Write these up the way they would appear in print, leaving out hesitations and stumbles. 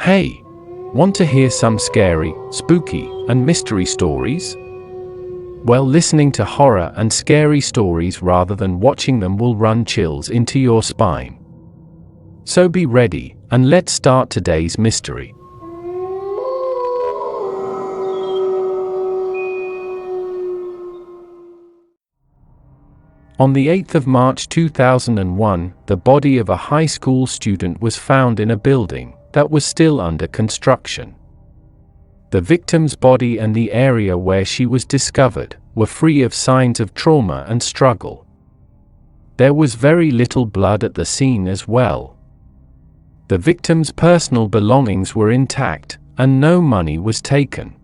Hey, want to hear some scary, spooky, and mystery stories? Well, listening to horror and scary stories rather than watching them will run chills into your spine. So be ready, and let's start today's mystery. On the 8th of March 2001, the body of a high school student was found in a building that was still under construction. The victim's body and the area where she was discovered were free of signs of trauma and struggle. There was very little blood at the scene as well. The victim's personal belongings were intact, and no money was taken.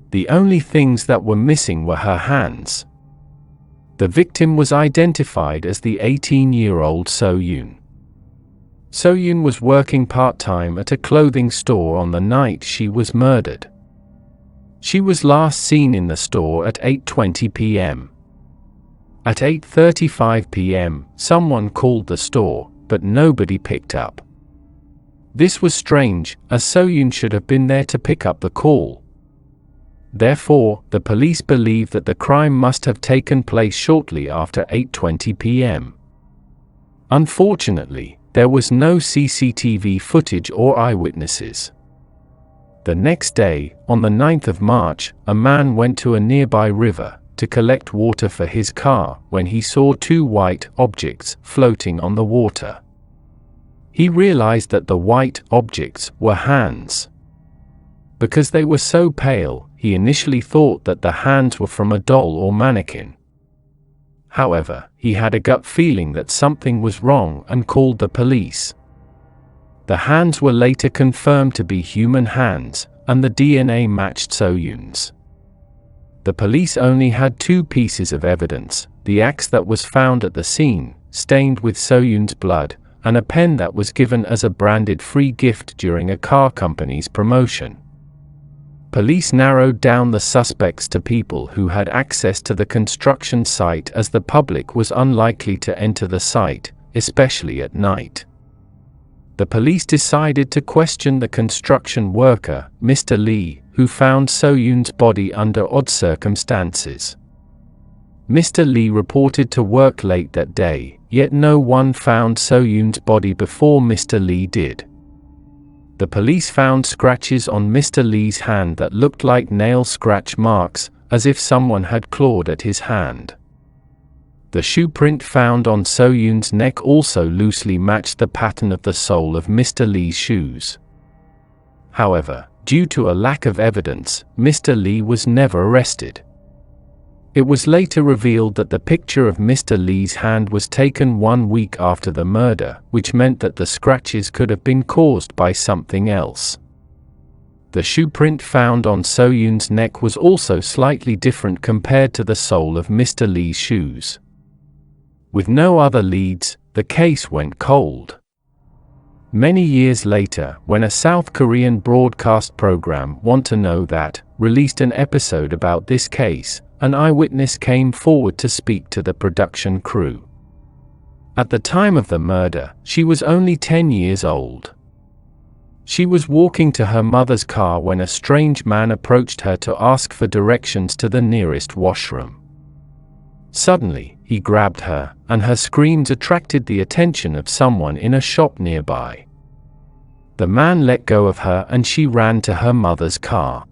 The only things that were missing were her hands. The victim was identified as the 18-year-old So-yoon. So-yoon was working part-time at a clothing store on the night she was murdered. She was last seen in the store at 8:20 p.m. At 8:35 p.m., someone called the store, but nobody picked up. This was strange, as So-yoon should have been there to pick up the call. Therefore, the police believe that the crime must have taken place shortly after 8:20 p.m. Unfortunately, there was no CCTV footage or eyewitnesses. The next day, on the 9th of March, a man went to a nearby river to collect water for his car when he saw two white objects floating on the water. He realized that the white objects were hands. Because they were so pale, he initially thought that the hands were from a doll or mannequin. However, he had a gut feeling that something was wrong and called the police. The hands were later confirmed to be human hands, and the DNA matched So-yoon's. The police only had two pieces of evidence: the axe that was found at the scene, stained with So-yoon's blood, and a pen that was given as a branded free gift during a car company's promotion. Police narrowed down the suspects to people who had access to the construction site, as the public was unlikely to enter the site, especially at night. The police decided to question the construction worker, Mr. Lee, who found So-yoon's body under odd circumstances. Mr. Lee reported to work late that day, yet no one found So-yoon's body before Mr. Lee did. The police found scratches on Mr. Lee's hand that looked like nail scratch marks, as if someone had clawed at his hand. The shoe print found on So-yoon's neck also loosely matched the pattern of the sole of Mr. Lee's shoes. However, due to a lack of evidence, Mr. Lee was never arrested. It was later revealed that the picture of Mr. Lee's hand was taken 1 week after the murder, which meant that the scratches could have been caused by something else. The shoe print found on So-yoon's neck was also slightly different compared to the sole of Mr. Lee's shoes. With no other leads, the case went cold. Many years later, when a South Korean broadcast program, Want to Know That, released an episode about this case, an eyewitness came forward to speak to the production crew. At the time of the murder, she was only 10 years old. She was walking to her mother's car when a strange man approached her to ask for directions to the nearest washroom. Suddenly, he grabbed her, and her screams attracted the attention of someone in a shop nearby. The man let go of her and she ran to her mother's car.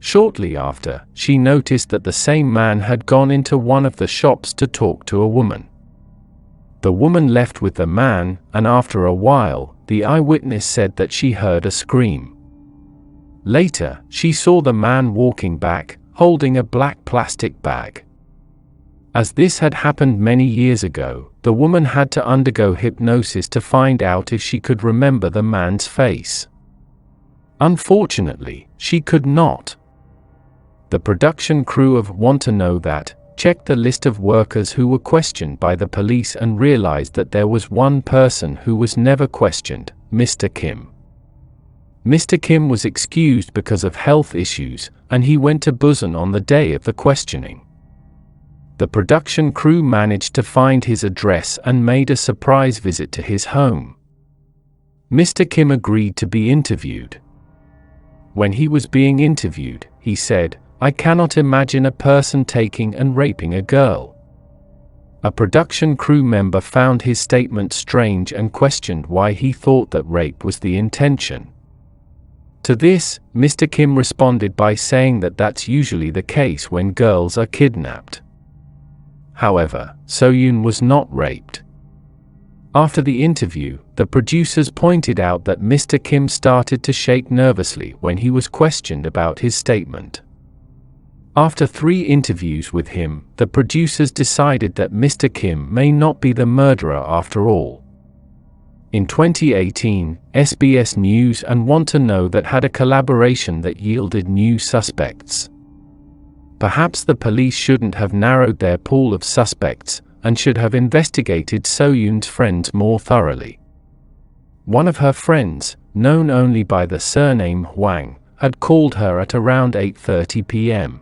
Shortly after, she noticed that the same man had gone into one of the shops to talk to a woman. The woman left with the man, and after a while, the eyewitness said that she heard a scream. Later, she saw the man walking back, holding a black plastic bag. As this had happened many years ago, the woman had to undergo hypnosis to find out if she could remember the man's face. Unfortunately, she could not. The production crew of Want to Know That checked the list of workers who were questioned by the police and realized that there was one person who was never questioned, Mr. Kim. Mr. Kim was excused because of health issues, and he went to Busan on the day of the questioning. The production crew managed to find his address and made a surprise visit to his home. Mr. Kim agreed to be interviewed. When he was being interviewed, he said, "I cannot imagine a person taking and raping a girl." A production crew member found his statement strange and questioned why he thought that rape was the intention. To this, Mr. Kim responded by saying that that's usually the case when girls are kidnapped. However, So-yoon was not raped. After the interview, the producers pointed out that Mr. Kim started to shake nervously when he was questioned about his statement. After 3 interviews with him, the producers decided that Mr. Kim may not be the murderer after all. In 2018, SBS News and Want to Know That had a collaboration that yielded new suspects. Perhaps the police shouldn't have narrowed their pool of suspects, and should have investigated So-yoon's friends more thoroughly. One of her friends, known only by the surname Hwang, had called her at around 8:30 p.m.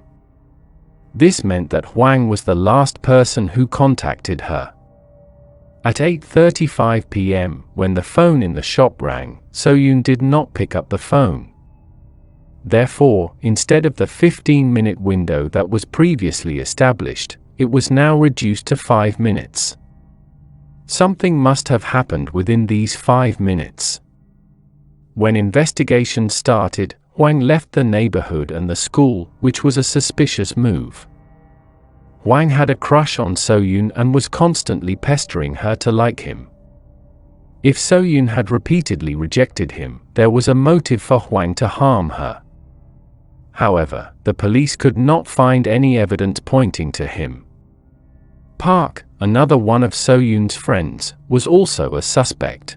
This meant that Hwang was the last person who contacted her. At 8:35 p.m., when the phone in the shop rang, So-yoon did not pick up the phone. Therefore, instead of the 15-minute window that was previously established, it was now reduced to 5 minutes. Something must have happened within these 5 minutes. When investigation started, Hwang left the neighborhood and the school, which was a suspicious move. Hwang had a crush on So-yoon and was constantly pestering her to like him. If So-yoon had repeatedly rejected him, there was a motive for Hwang to harm her. However, the police could not find any evidence pointing to him. Park, another one of So-yoon's friends, was also a suspect.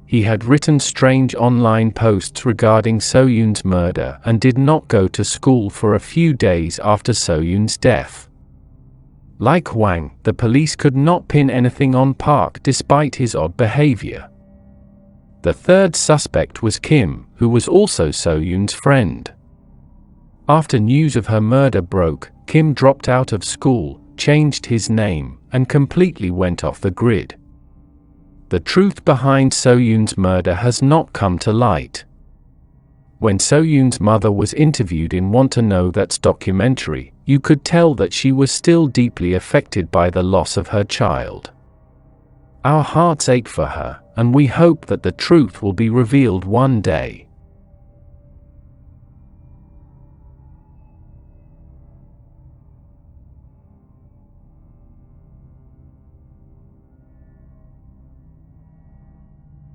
He had written strange online posts regarding So-yoon's murder and did not go to school for a few days after So-yoon's death. Like Hwang, the police could not pin anything on Park despite his odd behavior. The third suspect was Kim, who was also So-yoon's friend. After news of her murder broke, Kim dropped out of school, changed his name, and completely went off the grid. The truth behind So-yoon's murder has not come to light. When So-yoon's mother was interviewed in Want to Know That's documentary, you could tell that she was still deeply affected by the loss of her child. Our hearts ache for her, and we hope that the truth will be revealed one day.